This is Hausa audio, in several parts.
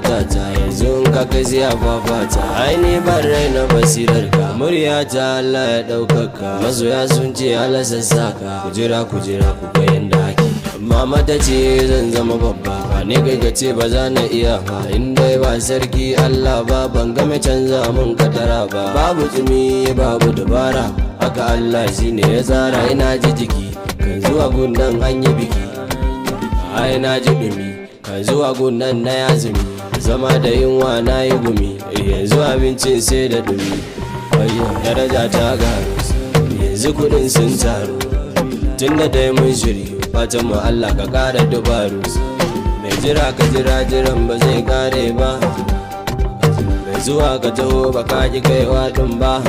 ta yanzu in ka kai sai a fafata. Ai ni ban raina basirar ka, murya ta Allah ya ɗaukaka. Masoya sun ce Allah sassaka, kujira ku ga yanda ake. Mama ta ce zan zama babba, ba ni ce ba za na iya ba. In dai ba sarki Allah ba, ban game canza mun kadara ba. Babu tsumi babu dabara, haka Allah shine ya tsara. Ina ji jiki kan zuwa gundan an yi biki, ai na ji dumi kan zuwa gundan na yazumi. Zama da yunwa na yi gumi, yanzu abincin sai da dumi. Daraja ta garu, yanzu kudin sun taru. Tunda dai mun shiri, fatan mu Allah ka kara dubaru. Mai jira ka jira, jiran ba zai kare ba. Mai zuwa ka taho ba ka ki kaiwa din ba.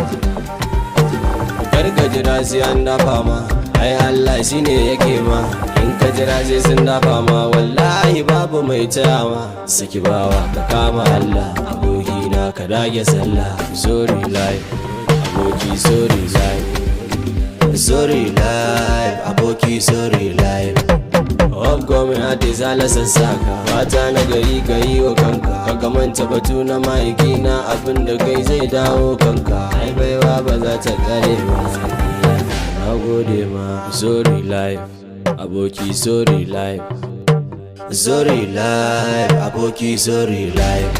Kar ka jira sai an dafa ma, ai Allah shine yake ma. In ka jira sai sun dafa ma, wallahi babu mai tayawa. Saki bawa ka kama Allah, abokina ka dage sallah. Sorry life, aboki sorry life. Sorry life, aboki sorry life. Upcoming artist ala sassaka, fata na gari ka yi wa kanka. Ka manta batu na ma'aiki na, abin da kai zai dawo kanka. Ai baiwa ba za ta kare ba, na gode ma. Sorry life, aboki sorry life. Sorry life, aboki sorry life.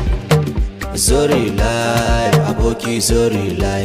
Sorry life, aboki sorry life.